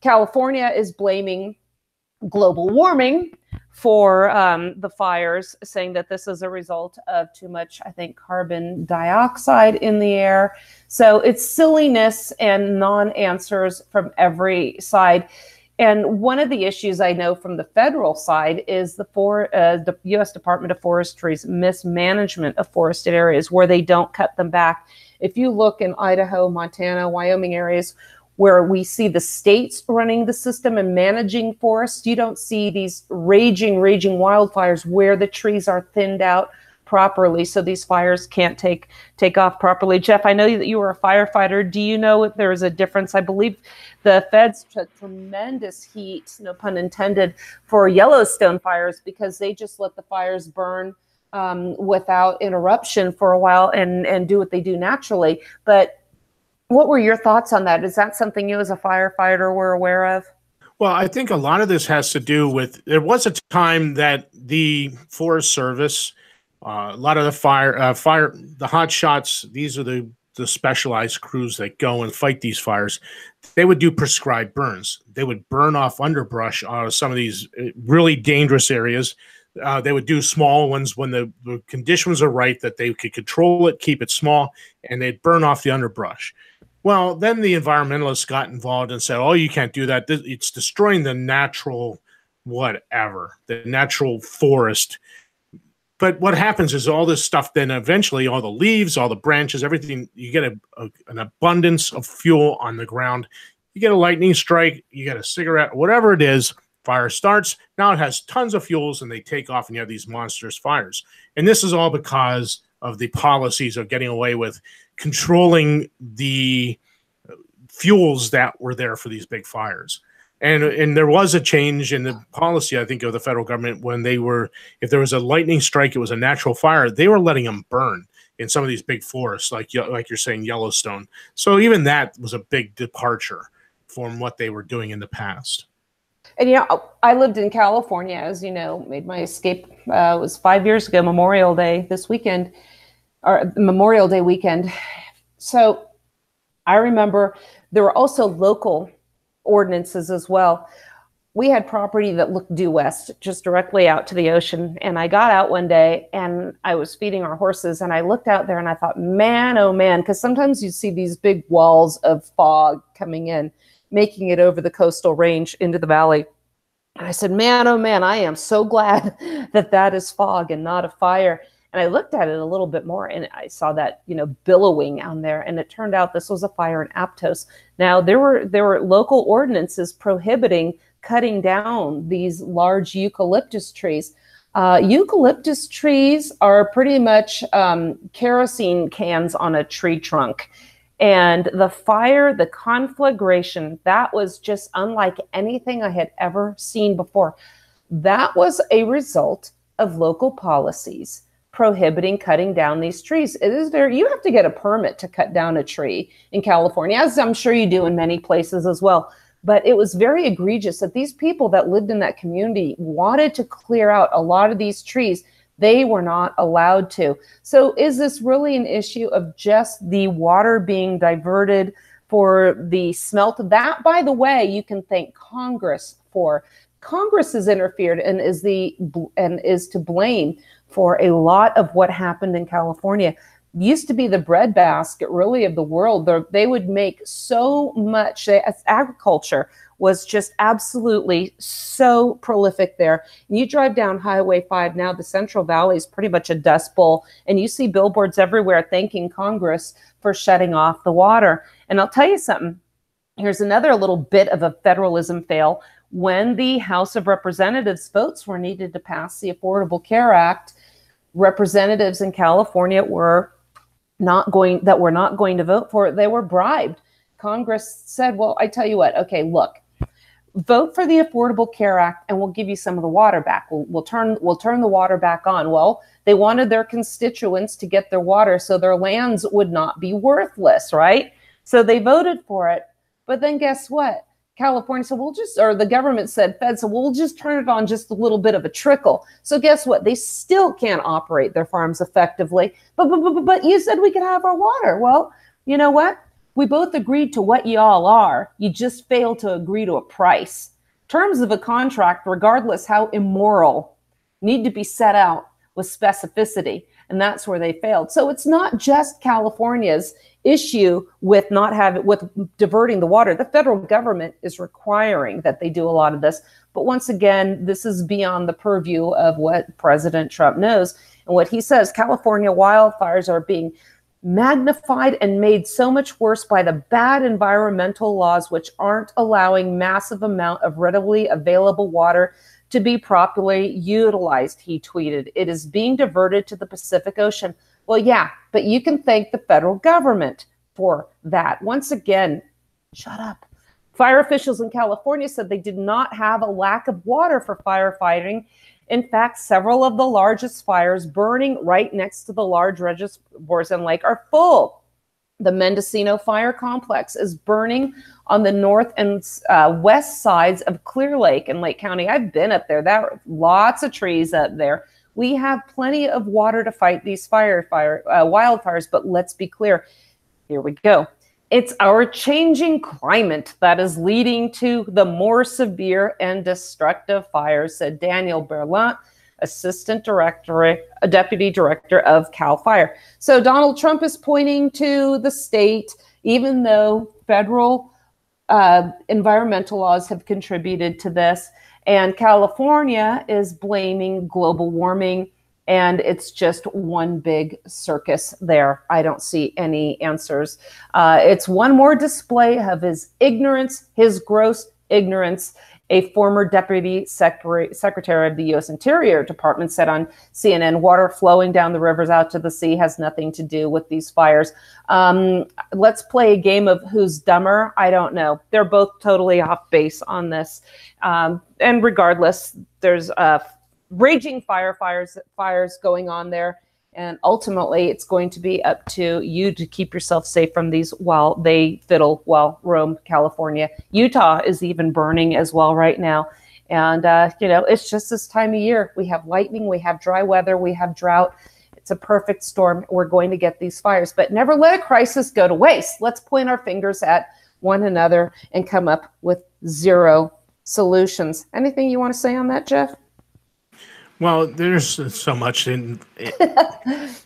California is blaming global warming for the fires, saying that this is a result of too much, I think, carbon dioxide in the air. So it's silliness and non-answers from every side. And one of the issues I know from the federal side is the U.S. Department of Forestry's mismanagement of forested areas where they don't cut them back. If you look in Idaho, Montana, Wyoming areas where we see the states running the system and managing forests, you don't see these raging wildfires where the trees are thinned out properly, so these fires can't take off properly. Jeff, I know that you were a firefighter. Do you know if there is a difference? I believe the feds took tremendous heat, no pun intended, for Yellowstone fires because they just let the fires burn without interruption for a while and do what they do naturally. But what were your thoughts on that? Is that something you as a firefighter were aware of?
Well, I think a lot of this has to do with, there was a time that the Forest Service, a lot of the the hot shots, these are the specialized crews that go and fight these fires. They would do prescribed burns. They would burn off underbrush out of some of these really dangerous areas. They would do small ones when the conditions are right, that they could control it, keep it small, and they'd burn off the underbrush. Well, then the environmentalists got involved and said, oh, you can't do that. It's destroying the natural whatever, the natural forest. But what happens is all this stuff, then eventually all the leaves, all the branches, everything, you get an abundance of fuel on the ground. You get a lightning strike, you get a cigarette, whatever it is, fire starts. Now it has tons of fuels and they take off and you have these monstrous fires. And this is all because of the policies of getting away with controlling the fuels that were there for these big fires. And there was a change in the policy, I think, of the federal government when they were, if there was a lightning strike, it was a natural fire, they were letting them burn in some of these big forests, like you're saying, Yellowstone. So even that was a big departure from what they were doing in the past.
And yeah, I lived in California, as you know, made my escape, it was 5 years ago, Memorial Day this weekend, or Memorial Day weekend. So I remember there were also local ordinances as well. We had property that looked due west, just directly out to the ocean. And I got out one day and I was feeding our horses and I looked out there and I thought, man, oh man, because sometimes you see these big walls of fog coming in, making it over the coastal range into the valley. And I said, man, oh man, I am so glad that that is fog and not a fire. And I looked at it a little bit more and I saw that, billowing on there. And it turned out this was a fire in Aptos. Now, there were local ordinances prohibiting cutting down these large eucalyptus trees. Eucalyptus trees are pretty much kerosene cans on a tree trunk. And the fire, the conflagration, that was just unlike anything I had ever seen before. That was a result of local policies prohibiting cutting down these trees. You have to get a permit to cut down a tree in California, as I'm sure you do in many places as well. But it was very egregious that these people that lived in that community wanted to clear out a lot of these trees. They were not allowed to. So is this really an issue of just the water being diverted for the smelt? That, by the way, you can thank Congress for. Congress has interfered and is to blame for a lot of what happened in California. It used to be the breadbasket, really, of the world. They would make so much. Agriculture was just absolutely so prolific there. And you drive down Highway 5 now, the Central Valley is pretty much a dust bowl, and you see billboards everywhere thanking Congress for shutting off the water. And I'll tell you something. Here's another little bit of a federalism fail. When the House of Representatives votes were needed to pass the Affordable Care Act, representatives in California were not going to vote for it. They were bribed. Congress said, well, I tell you what, okay, look, vote for the Affordable Care Act and we'll give you some of the water back. We'll turn the water back on. Well, they wanted their constituents to get their water so their lands would not be worthless, right? So they voted for it. But then guess what? California said, the government said, Fed said, we'll just turn it on just a little bit of a trickle. So guess what? They still can't operate their farms effectively. But you said we could have our water. Well, you know what? We both agreed to what y'all are. You just failed to agree to a price. Terms of a contract, regardless how immoral, need to be set out with specificity. And that's where they failed. So it's not just California's issue with diverting the water. The federal government is requiring that they do a lot of this. But once again, this is beyond the purview of what President Trump knows. And what he says, California wildfires are being magnified and made so much worse by the bad environmental laws, which aren't allowing massive amount of readily available water to be properly utilized, he tweeted. It is being diverted to the Pacific Ocean. Well, yeah, but you can thank the federal government for that. Once again, shut up. Fire officials in California said they did not have a lack of water for firefighting. In fact, several of the largest fires burning right next to the large reservoirs and lake are full. The Mendocino Fire Complex is burning on the north and west sides of Clear Lake in Lake County. I've been up there. There are lots of trees up there. We have plenty of water to fight these wildfires, but let's be clear. Here we go. It's our changing climate that is leading to the more severe and destructive fires, said Daniel Berlant, Deputy Director of CAL FIRE. So Donald Trump is pointing to the state, even though federal environmental laws have contributed to this. And California is blaming global warming. And it's just one big circus there. I don't see any answers. It's one more display of his ignorance, his gross ignorance. A former Deputy Secretary of the U.S. Interior Department said on CNN, water flowing down the rivers out to the sea has nothing to do with these fires. Let's play a game of who's dumber. I don't know. They're both totally off base on this. And regardless, there's raging fires going on there. And ultimately, it's going to be up to you to keep yourself safe from these while they fiddle while roam California. Utah is even burning as well right now. And, it's just this time of year. We have lightning, we have dry weather, we have drought. It's a perfect storm. We're going to get these fires. But never let a crisis go to waste. Let's point our fingers at one another and come up with zero solutions. Anything you want to say on that, Jeff?
Well, there's so much in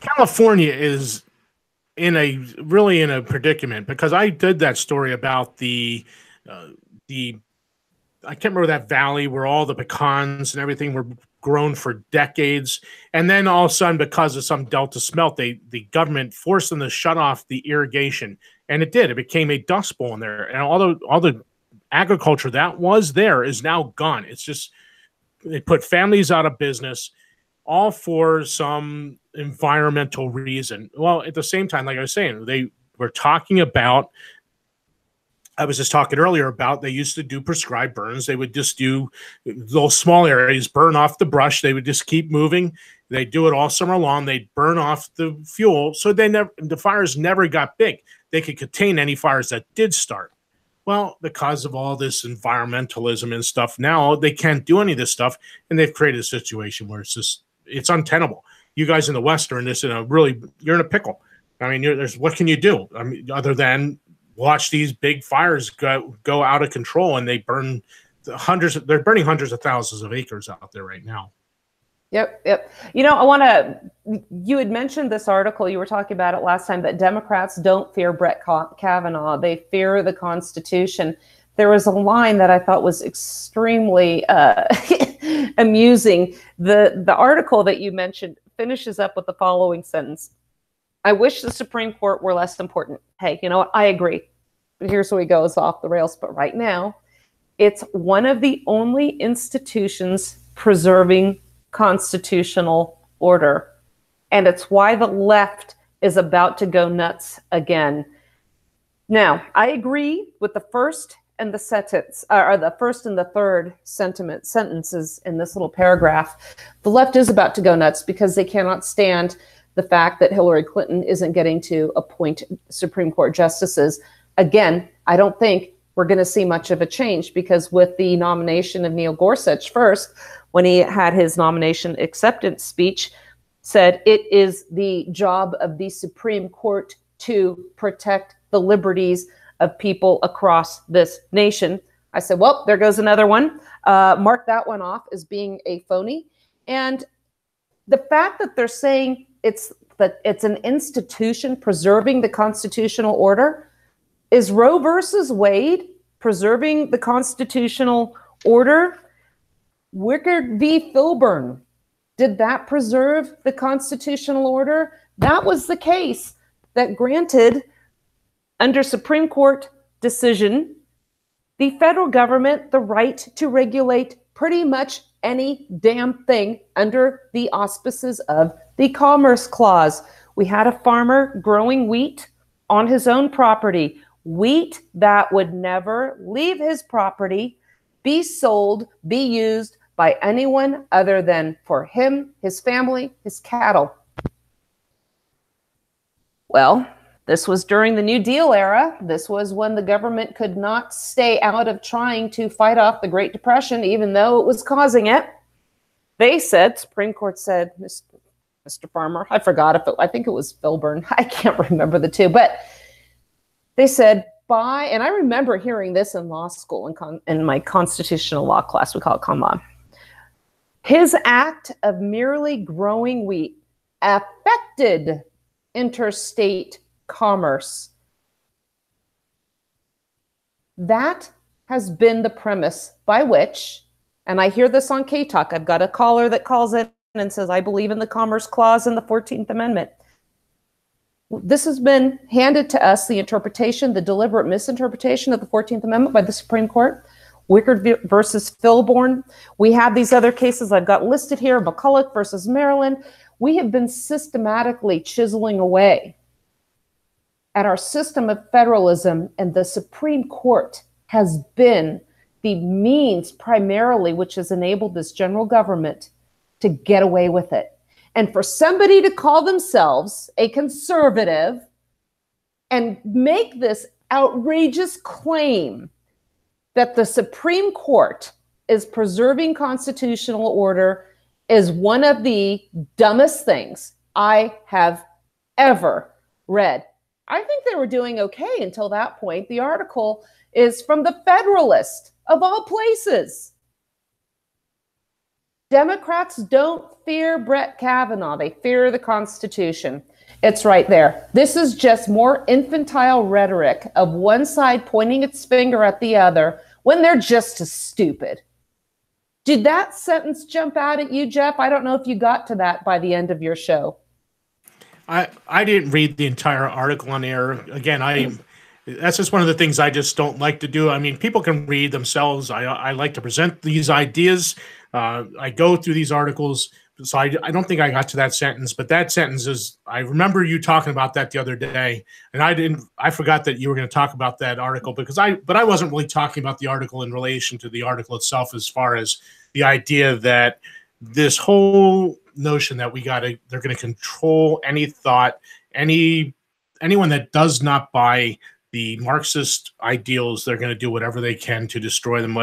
California is really in a predicament, because I did that story about the I can't remember that valley where all the pecans and everything were grown for decades, and then all of a sudden, because of some Delta smelt, the government forced them to shut off the irrigation, and it did. It became a dust bowl in there, and all the agriculture that was there is now gone. It's just they put families out of business, all for some environmental reason. Well, at the same time, like I was saying, they were talking about, I was just talking earlier about, they used to do prescribed burns. They would just do little small areas, burn off the brush. They would just keep moving. They do it all summer long. They'd burn off the fuel. So the fires never got big. They could contain any fires that did start. Well, because of all this environmentalism and stuff, now they can't do any of this stuff, and they've created a situation where it's untenable. You guys in the West are in this you're in a pickle. I mean, what can you do? I mean, other than watch these big fires go out of control, and they burn they're burning hundreds of thousands of acres out there right now.
Yep. You had mentioned this article, you were talking about it last time, that Democrats don't fear Brett Kavanaugh. They fear the Constitution. There was a line that I thought was extremely amusing. The article that you mentioned finishes up with the following sentence. I wish the Supreme Court were less important. Hey, you know what? I agree. But here's where he goes off the rails. But right now, it's one of the only institutions preserving constitutional order. And it's why the left is about to go nuts again. Now, I agree with the first and the sentence, or the first and the third sentences in this little paragraph. The left is about to go nuts because they cannot stand the fact that Hillary Clinton isn't getting to appoint Supreme Court justices. Again, I don't think we're going to see much of a change, because with the nomination of Neil Gorsuch first, when he had his nomination acceptance speech, said it is the job of the Supreme Court to protect the liberties of people across this nation. I said, well, there goes another one. Mark that one off as being a phony. And the fact that they're saying it's an institution preserving the constitutional order, is Roe versus Wade preserving the constitutional order? Wickard v. Filburn, did that preserve the constitutional order? That was the case that granted, under Supreme Court decision, the federal government the right to regulate pretty much any damn thing under the auspices of the Commerce Clause. We had a farmer growing wheat on his own property, wheat that would never leave his property, be sold, be used by anyone other than for him, his family, his cattle. Well, this was during the New Deal era. This was when the government could not stay out of trying to fight off the Great Depression, even though it was causing it. They said, Supreme Court said, Mr. Farmer, I forgot I think it was Filburn. I can't remember the two, but they said, and I remember hearing this in law school, in my constitutional law class, we call it con law. His act of merely growing wheat affected interstate commerce. That has been the premise by which, and I hear this on K-Talk, I've got a caller that calls in and says, I believe in the Commerce Clause in the 14th Amendment. This has been handed to us, the interpretation, the deliberate misinterpretation of the 14th Amendment by the Supreme Court. Wickard versus Filburn. We have these other cases I've got listed here, McCulloch versus Maryland. We have been systematically chiseling away at our system of federalism, and the Supreme Court has been the means primarily which has enabled this general government to get away with it. And for somebody to call themselves a conservative and make this outrageous claim that the Supreme Court is preserving constitutional order is one of the dumbest things I have ever read. I think they were doing okay until that point. The article is from the Federalist, of all places. Democrats don't fear Brett Kavanaugh. They fear the Constitution. It's right there. This is just more infantile rhetoric of one side pointing its finger at the other when they're just as stupid. Did that sentence jump out at you, Jeff? I don't know if you got to that by the end of your show.
I didn't read the entire article on air. Again, that's just one of the things I just don't like to do. I mean, people can read themselves. I like to present these ideas. I go through these articles. So I don't think I got to that sentence, but that sentence is, I remember you talking about that the other day, and I forgot that you were going to talk about that article but I wasn't really talking about the article in relation to the article itself, as far as the idea that this whole notion that they're going to control any thought, anyone that does not buy the Marxist ideals, they're going to do whatever they can to destroy them.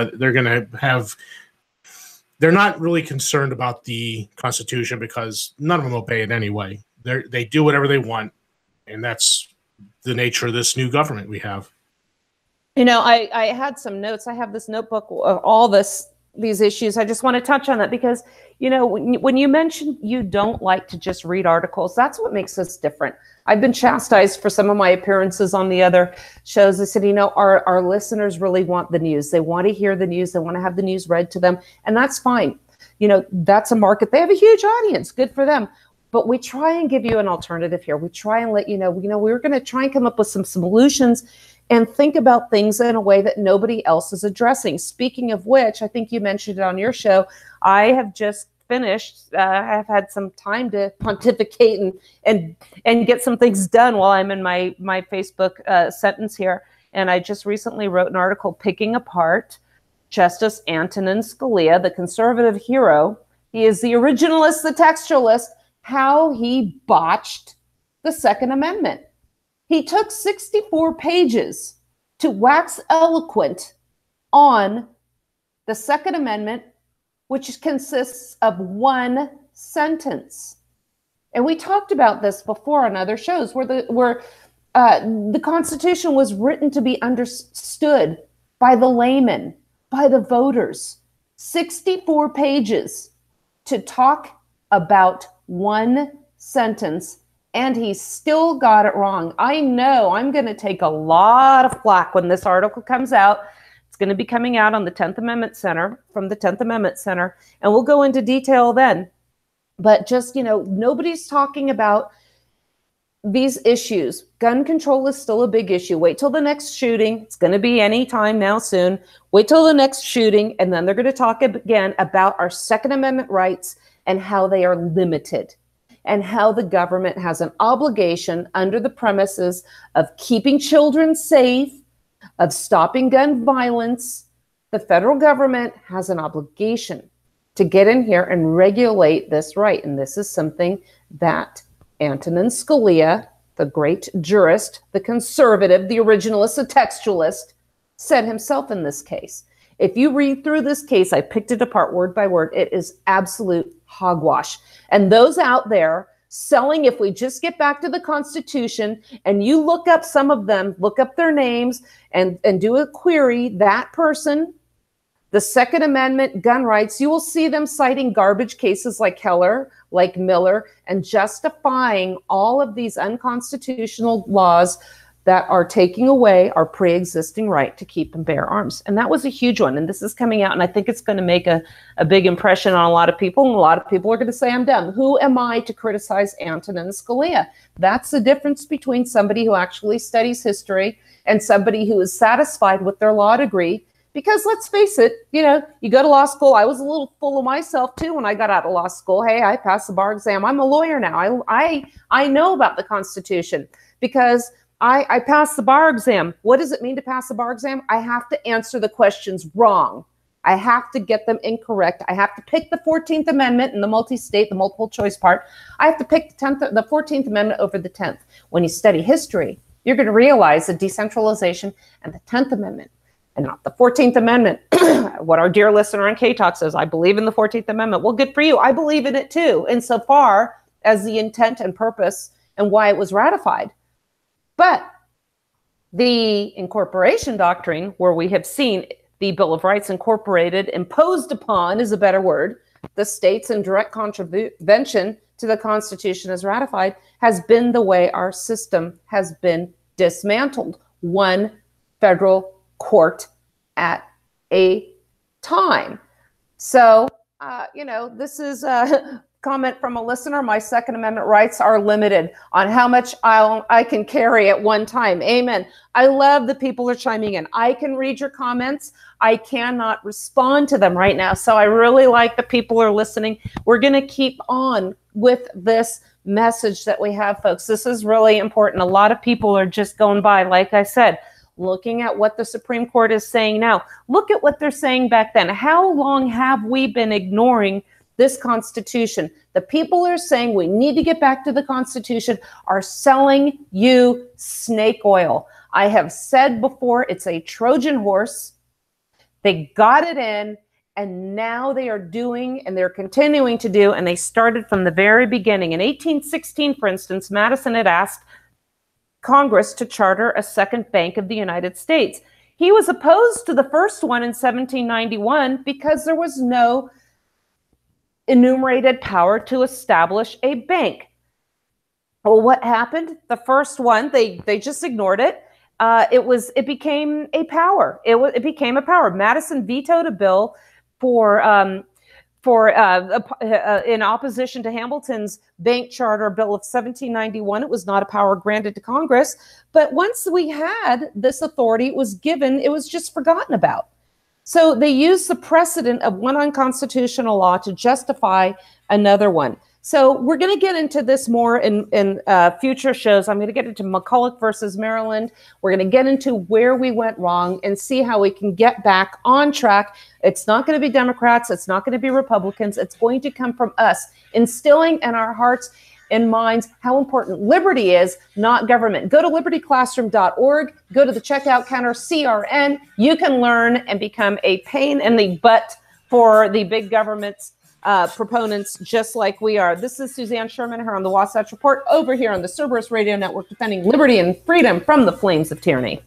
They're not really concerned about the Constitution because none of them obey it anyway. They do whatever they want, and that's the nature of this new government we have.
You know, I had some notes. I have this notebook of all these issues. I just want to touch on that because, you know, when you mentioned you don't like to just read articles, that's what makes us different. I've been chastised for some of my appearances on the other shows. I said, you know, our listeners really want the news. They want to hear the news. They want to have the news read to them. And that's fine. You know, that's a market. They have a huge audience. Good for them. But we try and give you an alternative here. We try and let you know, we're going to try and come up with some solutions and think about things in a way that nobody else is addressing. Speaking of which, I think you mentioned it on your show. I have just finished. I've had some time to pontificate and get some things done while I'm in my Facebook sentence here. And I just recently wrote an article picking apart Justice Antonin Scalia, the conservative hero. He is the originalist, the textualist, how he botched the Second Amendment. He took 64 pages to wax eloquent on the Second Amendment, which consists of one sentence. And we talked about this before on other shows where The Constitution was written to be understood by the layman, by the voters. 64 pages to talk about one sentence, and he still got it wrong. I know I'm going to take a lot of flack when this article comes out. It's going to be coming out on the 10th Amendment Center, from the 10th Amendment Center, and we'll go into detail then. But just, nobody's talking about these issues. Gun control is still a big issue. Wait till the next shooting. It's going to be any time now soon. Wait till the next shooting, and then they're going to talk again about our Second Amendment rights and how they are limited, and how the government has an obligation under the premises of keeping children safe, of stopping gun violence. The federal government has an obligation to get in here and regulate this right. And this is something that Antonin Scalia, the great jurist, the conservative, the originalist, the textualist, said himself in this case. If you read through this case, I picked it apart word by word. It is absolute hogwash. And those out there selling, if we just get back to the Constitution, and you look up some of them, look up their names and do a query, that person, the Second Amendment, gun rights, you will see them citing garbage cases like Heller, like Miller, and justifying all of these unconstitutional laws that are taking away our pre-existing right to keep and bear arms. And that was a huge one. And this is coming out, and I think it's going to make a big impression on a lot of people. And a lot of people are going to say, I'm dumb. Who am I to criticize Antonin Scalia? That's the difference between somebody who actually studies history and somebody who is satisfied with their law degree. Because let's face it, you go to law school. I was a little full of myself too when I got out of law school. Hey, I passed the bar exam. I'm a lawyer now. I know about the Constitution because I passed the bar exam. What does it mean to pass the bar exam? I have to answer the questions wrong. I have to get them incorrect. I have to pick the 14th Amendment and the multi-state, the multiple choice part. I have to pick the 14th Amendment over the 10th. When you study history, you're going to realize the decentralization and the 10th Amendment and not the 14th Amendment. What our dear listener on K-Talk says, I believe in the 14th Amendment. Well, good for you. I believe in it too, insofar as the intent and purpose and why it was ratified. But the incorporation doctrine, where we have seen the Bill of Rights incorporated, imposed upon is a better word, the states in direct contravention to the Constitution as ratified, has been the way our system has been dismantled, one federal court at a time. So, this is a comment from a listener. My Second Amendment rights are limited on how much I can carry at one time. Amen. I love that people are chiming in. I can read your comments. I cannot respond to them right now. So I really like that people are listening. We're going to keep on with this message that we have, folks. This is really important. A lot of people are just going by, like I said, looking at what the Supreme Court is saying now. Look at what they're saying back then. How long have we been ignoring this Constitution? The people are saying we need to get back to the Constitution are selling you snake oil. I have said before, it's a Trojan horse. They got it in, and now they are doing, and they're continuing to do, and they started from the very beginning. In 1816, for instance, Madison had asked Congress to charter a second Bank of the United States. He was opposed to the first one in 1791 because there was no enumerated power to establish a bank. Well, what happened? The first one, they just ignored it. It became a power. It became a power. Madison vetoed a bill in opposition to Hamilton's bank charter bill of 1791. It was not a power granted to Congress. But once we had this authority, it was given, it was just forgotten about. So they used the precedent of one unconstitutional law to justify another one. So we're going to get into this more in future shows. I'm going to get into McCulloch versus Maryland. We're going to get into where we went wrong and see how we can get back on track. It's not going to be Democrats. It's not going to be Republicans. It's going to come from us, instilling in our hearts and minds how important liberty is, not government. Go to libertyclassroom.org. Go to the checkout counter, CRN. You can learn and become a pain in the butt for the big governments proponents just like we are. This is Suzanne Sherman here on the Wasatch Report, over here on the Cerberus Radio Network, defending liberty and freedom from the flames of tyranny.